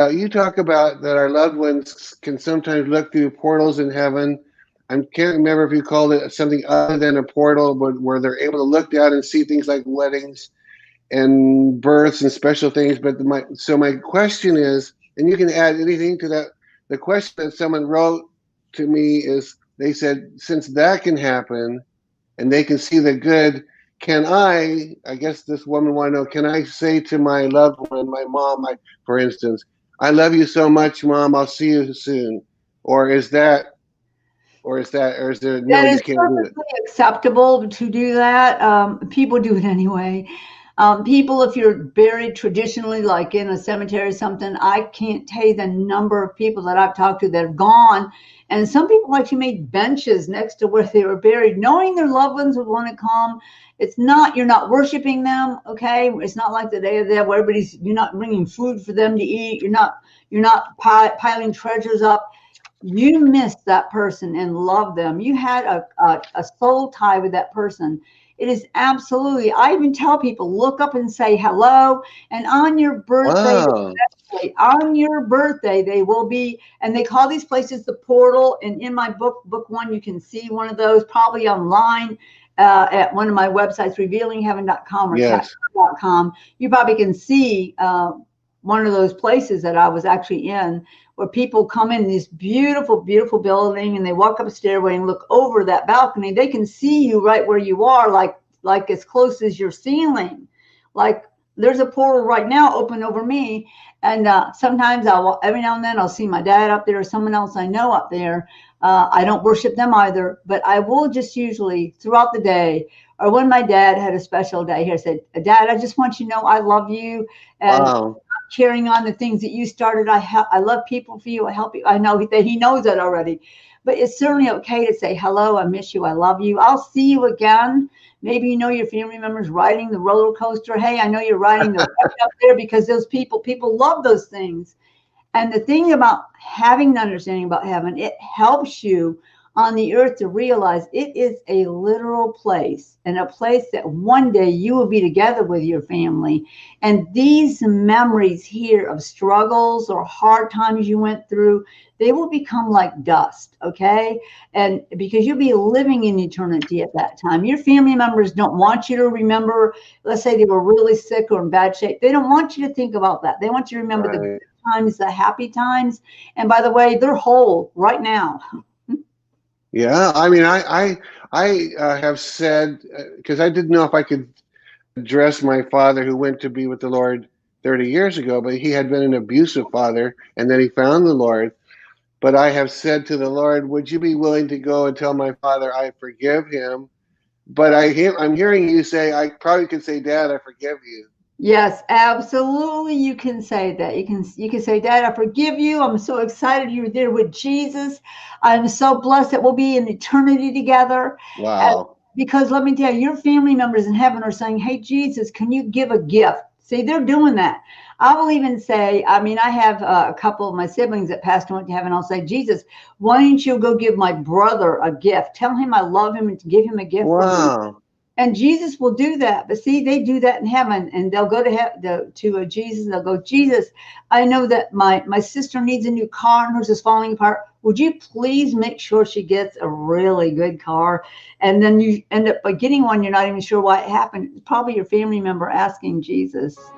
You talk about that our loved ones can sometimes look through portals in heaven. I can't remember if you called it something other than a portal, but where they're able to look down and see things like weddings and births and special things. But my question is, and you can add anything to that. The question that someone wrote to me is, they said, since that can happen and they can see the good, can I guess this woman want to know, can I say to my loved one, my mom, for instance, I love you so much, mom, I'll see you soon? Or is that, or is there, no, That you is can't do it? perfectly acceptable to do that. People do it anyway. People, if you're buried traditionally, like in a cemetery or something, I can't tell you the number of people that I've talked to that have gone. And some people actually made benches next to where they were buried, knowing their loved ones would want to come. It's not, you're not worshiping them, okay? It's not like the Day of the Dead where everybody's, you're not bringing food for them to eat. You're not piling treasures up. You missed that person and loved them. You had a soul tie with that person. It is absolutely, I even tell people, look up and say hello. And on your birthday, Wow. especially on your birthday, they will be, and they call these places the portal. And in my book one, you can see one of those probably online at one of my websites, revealingheaven.com or Yes. chat.com. You probably can see one of those places that I was actually in, where people come in this beautiful, beautiful building and they walk up a stairway and look over that balcony. They can see you right where you are, like as close as your ceiling. Like there's a portal right now open over me. And sometimes every now and then I'll see my dad up there or someone else I know up there. I don't worship them either, but I will just usually throughout the day, or when my dad had a special day here, said, Dad, I just want you to know I love you. And Wow. carrying on the things that you started. I love people for you. I help you. I know that he knows that already, but it's certainly okay to say hello. I miss you. I love you. I'll see you again. Maybe you know your family members riding the roller coaster. Hey, I know you're riding the ride up there because those people love those things. And the thing about having an understanding about heaven, it helps you on the earth to realize it is a literal place and a place that one day you will be together with your family. And these memories here of struggles or hard times you went through, they will become like dust, okay? And because you'll be living in eternity at that time. Your family members don't want you to remember, let's say they were really sick or in bad shape. They don't want you to think about that. They want you to remember the Right. times, the happy times. And by the way, they're whole right now. Yeah. I mean, I have said, because I didn't know if I could address my father who went to be with the Lord 30 years ago, but he had been an abusive father and then he found the Lord. But I have said to the Lord, would you be willing to go and tell my father I forgive him? But I'm hearing you say, I probably could say, Dad, I forgive you. Yes, absolutely. You can say that. You can say, Dad, I forgive you. I'm so excited you're there with Jesus. I'm so blessed that we'll be in eternity together. And Wow. because let me tell you, your family members in heaven are saying, Hey, Jesus, can you give a gift? See, they're doing that. I will even say, I mean, I have a couple of my siblings that passed on to heaven. I'll say, Jesus, why don't you go give my brother a gift? Tell him I love him and to give him a gift for me. Wow. And Jesus will do that. But see, they do that in heaven, and they'll go to Jesus. And they'll go, Jesus, I know that my sister needs a new car and hers is falling apart. Would you please make sure she gets a really good car? And then you end up by getting one. You're not even sure why it happened. It's probably your family member asking Jesus.